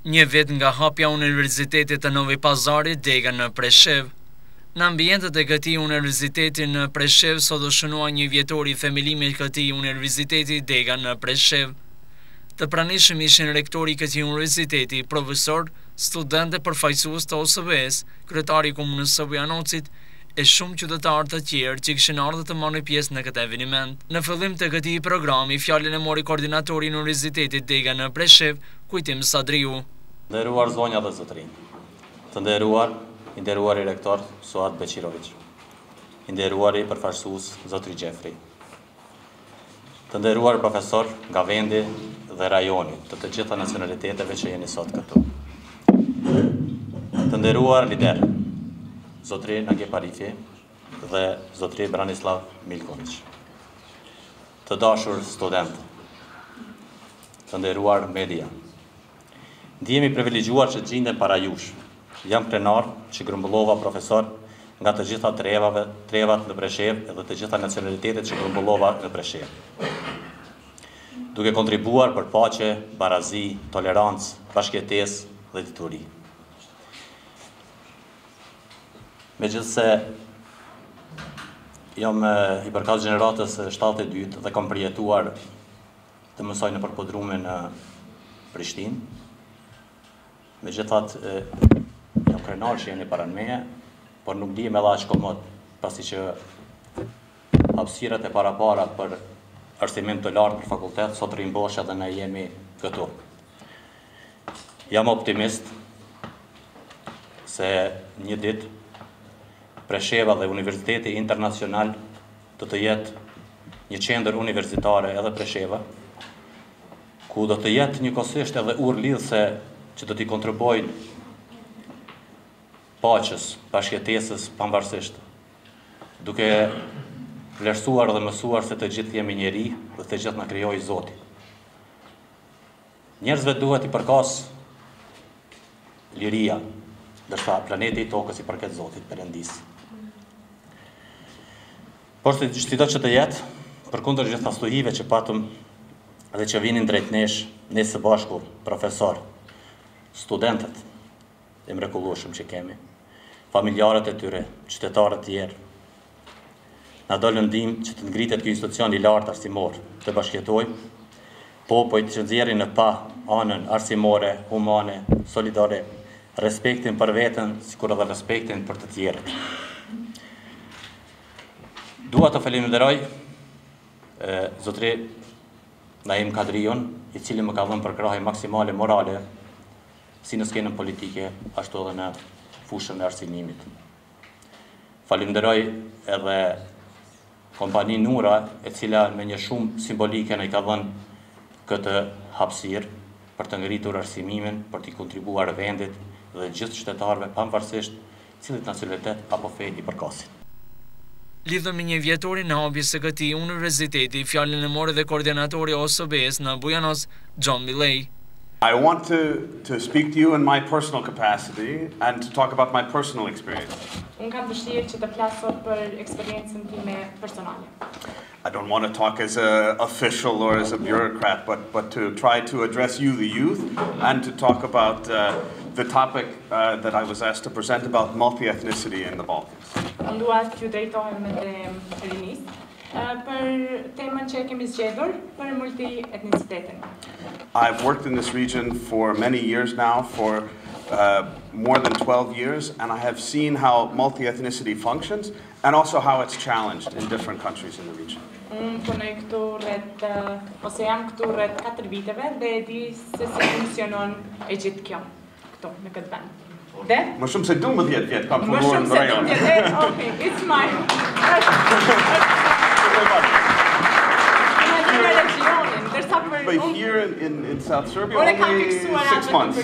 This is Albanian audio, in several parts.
Një vit nga hapja Universitetit të Novi Pazarit dega në Preshev. Në ambientet e këtij universiteti në Preshev sot u shënua një vjetor i themelimit këtij universiteti dega në Preshev. Të pranishëm ishin rektori i këtij universiteti, profesor, studentë, përfaqësues të OSB-s, kryetari i komunës së Bujanocit e shumë qytetarë të tjerë që kishin ardhur të marrin pjesë në këtë eveniment. Në fillim të këtij programi, fjalën e mori koordinatori i Universitetit Dega në Preshev, Kujtim Sadriu. Nderuar zonja dhe zotërinj, të nderuar i rektor Suad Beqirović, i nderuar i përfaqësues zotri Gjefri, të nderuar profesor nga vendi dhe rajoni të gjitha nacionaliteteve që jeni sot këtu, të nderuar lider, zotri Nage Parifi dhe zotri Branislav Milković, të dashur studentë, të nderuar media. Ndihemi privilegjuar që gjindem para jush. Jam krenar që grumbullova profesor nga të gjitha trevat në Preshev dhe të gjitha nacionalitetet që grumbullova në Preshev. Duke kontribuar për paqe, barazi, tolerancë, bashkëjetesë dhe dituri. Megjithse jam i përkat gjeneratës 72 dhe kam përjetuar të mësoj në përpodrume në Prishtinë. Megjithatë, jam krenar që jeni para meje, por nuk dihem edhe aq komod, pasi që hapësirat e para për arsimim të lartë për fakultet sot rimbosh edhe ne jemi këtu. Jam optimist se një ditë Presheva dhe Universiteti Internacional do të jetë një qendër universitare edhe Presheva, ku do të jetë njëkohësisht edhe urë lidhëse që do t'i kontribuojnë paqes, bashkëjetesës pavarësisht, duke vlerësuar dhe mësuar se të gjithë jemi njeri dhe të gjithë na krijoi Zoti. Njerëzve duhet i përkas liria, ndërsa planeti i tokës i përket Zotit Perëndis. Por sido që të jetë, përkundër gjitha stuhive që patëm dhe që vinin drejt nesh, ne së bashku, profesor, studentët e mrekullueshëm që kemi, familjarët e tyre, qytetarët tjerë, na dolën ndihmë që të ngritet ky institucion i lartë arsimor, të bashkëjetojmë popujt që nxjerrin në pa anën arsimore, humane, solidare, respektin për veten, sikur edhe respektin për të tjerët. Dua të falenderoj zotri Naim Kadriun, i cili më ka dhënë përkrahje maksimale morale, si në skenën politike, ashtu edhe në fushën e arsimimit. Falenderoj edhe kompani Nura, e cila me një shumë simbolike në i ka dhënë këtë hapësirë për të ngritur arsimimin, për t'i kontribuar vendit dhe gjithë qytetarëve pavarësisht cilit nacionalitet apo fe i përkasin. Lidhur me një vjetorin në hapjes së këtij universiteti, fjalën e mori dhe koordinatori i OSB-s në Bujanoc, John Milley. I want to speak to you in my personal capacity and to talk about my personal experience. Unë kam dëshirë që të flas sot për eksperiencën time personale. I don't want to talk as an official or as a bureaucrat, but to try to address you, the youth, and to talk about the topic that I was asked to present about multi-ethnicity in the Balkans. Unë dua t'ju drejtohem edhe rinisë për temën që kemi zgjedhur për multi-etnicitetin. I've worked in this region for many years now, for more than 12 years, and I have seen how multi-ethnicity functions and also how it's challenged in different countries in the region. Unë punoj këtu jam këtu rreth 4 viteve dhe e di se si funksionon e gjithë kjo këtu në këtë vend. Dhe? Më shumë se 12 vjet kam punuar në rajon. Më shumë se 12 vjet, okay, it's mine. But here in South Serbia, only 6 months.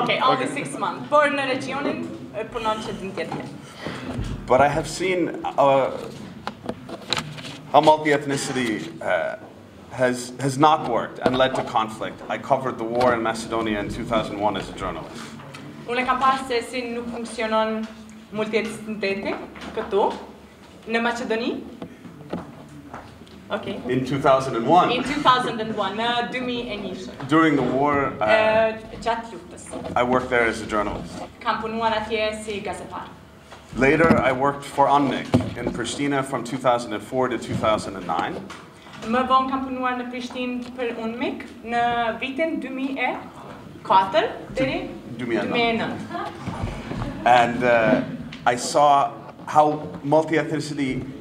Okay, only 6 months. Por në regionin punon që din tjetër. But I have seen how multi-ethnicity has not worked and led to conflict. I covered the war in Macedonia in 2001 as a journalist. Unë kam pasur se si nuk funksionon multi-etniciteti këtu në Maqedoni Okay. in 2001. In 2001, në 2001. During the war, Gjatë luftës. I worked there as a journalist. Kam punuar atje si gazetar. Later, I worked for UNMIK in Pristina from 2004 to 2009. Më vonë kam punuar në Prishtinë për UNMIK në vitin 2004 deri 2009. And I saw how multi-ethnicity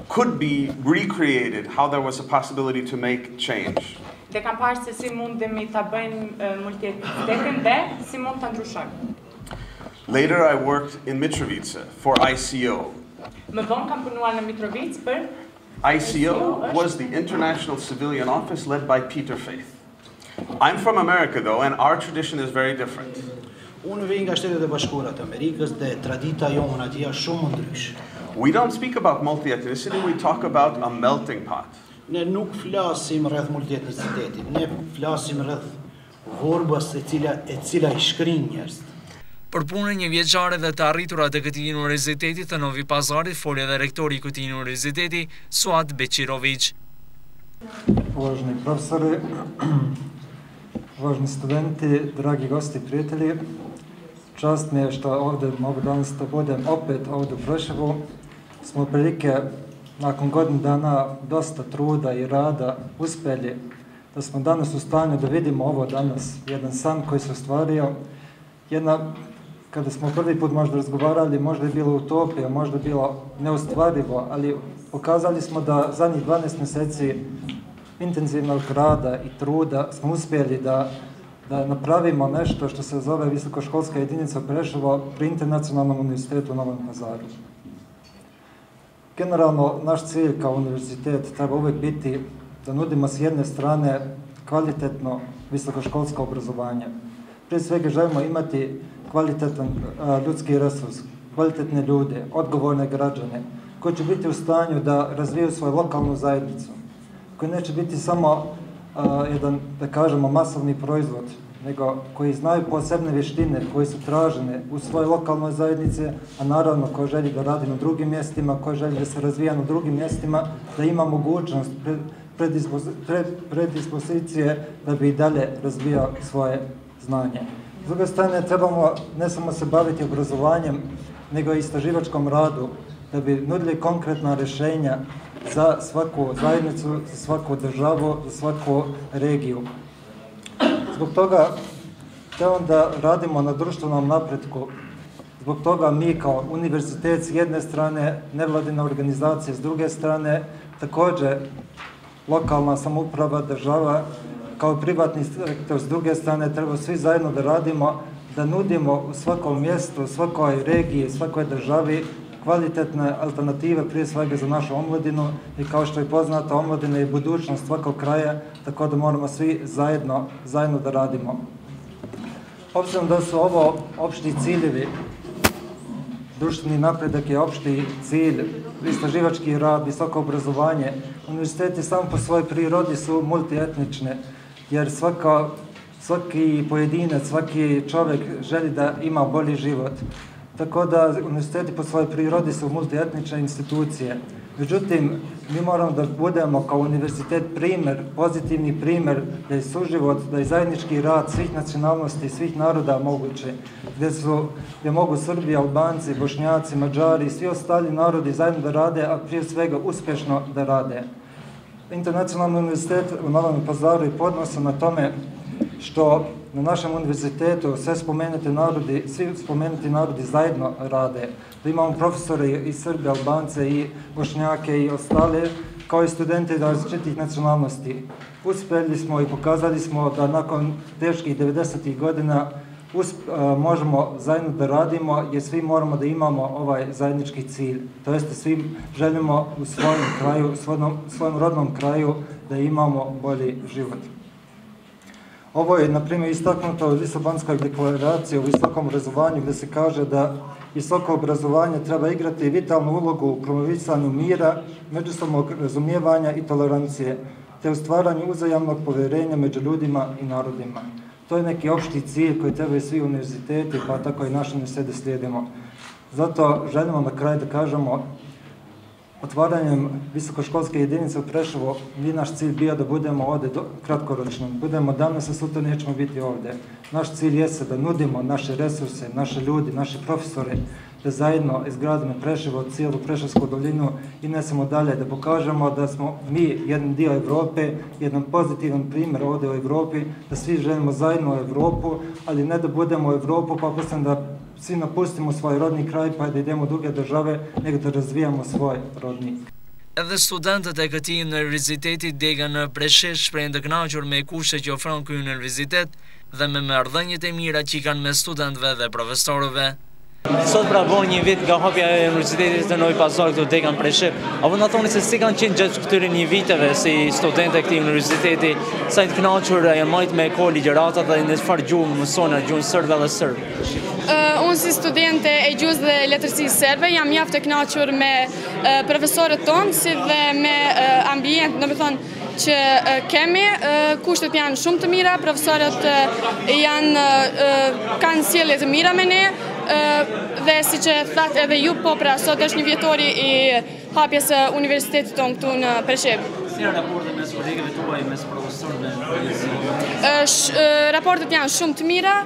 could be recreated, how there was a possibility to make change. Dhe kam parë se si mundemi ta bëjmë multietnitetin dhe si mund ta ndryshojmë. Later, I worked in Mitrovica for ICO. Më vonë kam punuar në Mitrovica për ICO was the International Civilian Office led by Peter Faith. I'm from America, though, and our tradition is very different. Unë vij nga Shtetet e Bashkuara të Amerikës dhe tradita jonë atje është shumë ndryshe. We don't speak about multi-ethnicity, we talk about a melting pot. Ne nuk flasim rreth multietnicitetit, ne flasim rreth vorbës e cila I shkrin njerëz. Për punën një vjeçare dhe të arriturat e këtij universiteti të Novi Pazarit foli edhe rektori I këtij universiteti, Suat Beqirović. Uvaženi profesori, uvaženi studenti, dragi gosti, prijatelji, čast mi je što ovdje mogu danas da budem opet ovdje u Preševu. Smo prilike nakon godinu dana dosta truda I rada uspjeli da smo danas u stanju da vidimo ovo danas, jedan san koji se ostvario, kada smo prvi put možda razgovarali, možda je bilo utopija, možda je bilo neostvarivo, ali pokazali smo da zadnjih 12 mjeseci intenzivnog rada I truda smo uspjeli da napravimo nešto što se zove visokoškolska jedinica Preševo pri Internacionalnom univerzitetu u Novom Pazaru. Generalno, naš cilj kao univerzitet treba uvijek biti da nudimo s jedne strane kvalitetno visokoškolsko obrazovanje. Prije svega želimo imati kvalitetan ljudski resurs, kvalitetne ljude, odgovorne građane, koji će biti u stanju da razviju svoju lokalnu zajednicu, koji neće biti samo jedan, da kažemo, masovni proizvod, nego koji znaju posebne vještine koje su tražene u svojoj lokalnoj zajednici, a naravno koji želi da radi na drugim mjestima, koji želi da se razvija na drugim mjestima, da ima mogućnost predispozicije da bi I dalje razvijao svoje znanje. S druge strane, trebamo ne samo se baviti obrazovanjem, nego I istraživačkom radu, da bi nudili konkretna rješenja za svaku zajednicu, za svaku državu, za svaku regiju. Zbog toga trebamo da radimo na društvenom napretku. Zbog toga mi kao univerzitet s jedne strane, nevladine organizacije s druge strane, također lokalna samouprava, država, kao privatni sektor s druge strane, treba svi zajedno da radimo, da nudimo u svakom mjestu, u svakoj regiji, svakoj državi kvalitetne alternative prije svega za našu omladinu I kao što je poznato, omladina je budućnost svakog kraja, tako da moramo svi zajedno da radimo. Obzirom da su ovo opšti ciljevi, društveni napredak je opšti cilj, istraživački rad, visoko obrazovanje, univerziteti samo po svojoj prirodi su multietnične, jer svaki pojedinac, svaki čovjek želi da ima bolji život. Tako da univerziteti po svojoj prirodi su multietnične institucije. Međutim, mi moramo da budemo kao univerzitet primjer, pozitivni primjer da je suživot, da je zajednički rad svih nacionalnosti, svih naroda moguće, gdje mogu Srbi, Albanci, Bošnjaci, Mađari I svi ostali narodi zajedno da rade, a prije svega uspješno da rade. Internacionalni univerzitet u Novom Pazaru je ponosan na tome što na našem univerzitetu svi spomenuti narodi zajedno rade. Da imamo profesore I Srbe, Albance I Bošnjake I ostale, kao I studente različitih nacionalnosti. Uspjeli smo I pokazali smo da nakon teških 90. godina možemo zajedno da radimo, jer svi moramo da imamo ovaj zajednički cilj. To jeste, svi želimo u svojem kraju, svojem rodnom kraju da imamo bolji život. Ovo je, na primjer, istaknuto u Lisabonskoj deklaraciji o visokom obrazovanju, gdje se kaže da visoko obrazovanje treba igrati vitalnu ulogu u promovisanju mira, međusobnog razumijevanja I tolerancije, te u stvaranju uzajamnog povjerenja među ljudima I narodima. To je neki opšti cilj koji trebaju svi univerziteti, pa tako I naši univerziteti slijedimo. Zato želimo na kraju da kažemo Otvaranjem visokoškolske jedinice u Preševu, naš cilj bio da budemo ovdje kratkoročno. Budemo danas, a sutra nećemo biti ovdje. Naš cilj jeste da nudimo naše resurse, naše ljudi, naše profesore, da zajedno izgradimo Preševo, cijelu Preševsku dolinu i ne samo dalje, da pokažemo da smo mi jedan dio Evrope, jedan pozitivan primjer ovdje u Evropi, da svi želimo zajedno u Evropu, ali ne da budemo u Evropu pa posle da svi napustimo svoj rodni kraj pa da idemo u druge države, nego da razvijamo svoj rodni. Edhe studentët e këtij universiteti Dega në Preshev shprehen të kënaqur me kushtet që ofron ky universitet dhe me marrëdhëniet e mira që kanë me studentëve dhe profesorëve. Sot pra bën një vit nga hapja e Universitetit të Novi Pazar këtu Dega në Preshev. Apo na thoni se si kanë qenë gjatë këtyre një viteve si studentë e këtij universiteti, sa të kënaqur janë marrë me kohë ligjërata dhe në çfarë gjuhë mësojnë, gjuhën serbe dhe serb. Unë si studente e gjuhës dhe letërsisë serbe jam mjaft e kënaqur me profesorët tonë si dhe me ambient, do të thonë që kemi, kushtet janë shumë të mira, profesorët kanë sjellje të mira me ne, dhe si që thatë edhe ju, po pra sot është një vjetori i hapjes së universitetit tonë këtu në Preshev. Si janë raportet mes kolegëve tuaj, mes profesorëve? Raportet janë shumë të mira,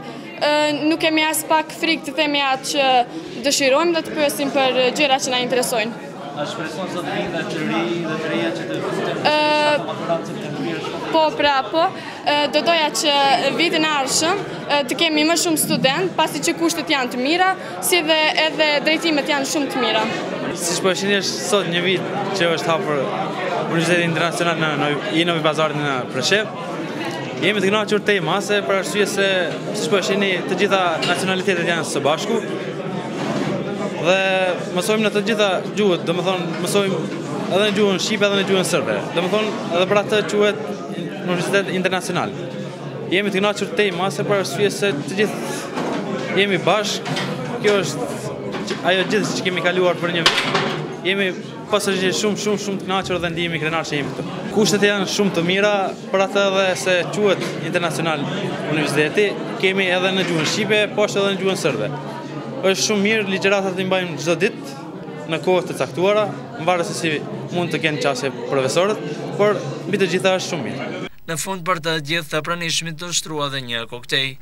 nuk kemi as pak frikë të themi atë që dëshirojmë dhe të pyesim për gjëra që na interesojnë. A shpreson sot vinda të ri dhe të reja që të futen? Po, pra, po. Do doja që vitin e ardhshëm të kemi më shumë student, pasi që kushtet janë të mira, si dhe edhe drejtimet janë shumë të mira. Siç po shihni është sot një vit që është hapur Universiteti Internacional i Novi Pazarit në Preshev. Jemi të kënaqur te mase për arsye se siç po shihni të gjitha nacionalitetet janë së bashku dhe mësojmë në të gjitha gjuhët, domethënë mësojmë edhe në gjuhën shqipe edhe në gjuhën serbe. Domethënë edhe për atë quhet Universitet Internacional. Jemi të kënaqur te mase për arsye se të gjithë jemi bashkë. Kjo është ajo gjithë që kemi kaluar për një vit. Jemi pasojë shumë të kënaqur dhe ndihemi krenar që jemi këtu. Kushtet janë shumë të mira për atë edhe se quhet Internacional Universiteti, kemi edhe në gjuhën shqipe, po ashtu edhe në gjuhën serbe. Është shumë mirë, ligjëratat i mbajmë çdo ditë në kohë të caktuara, mbarë se si mund të kenë qasje profesorët, por mbi të gjitha është shumë mirë. Në fund për të gjithë të pranishmit të shtrua dhe një koktej.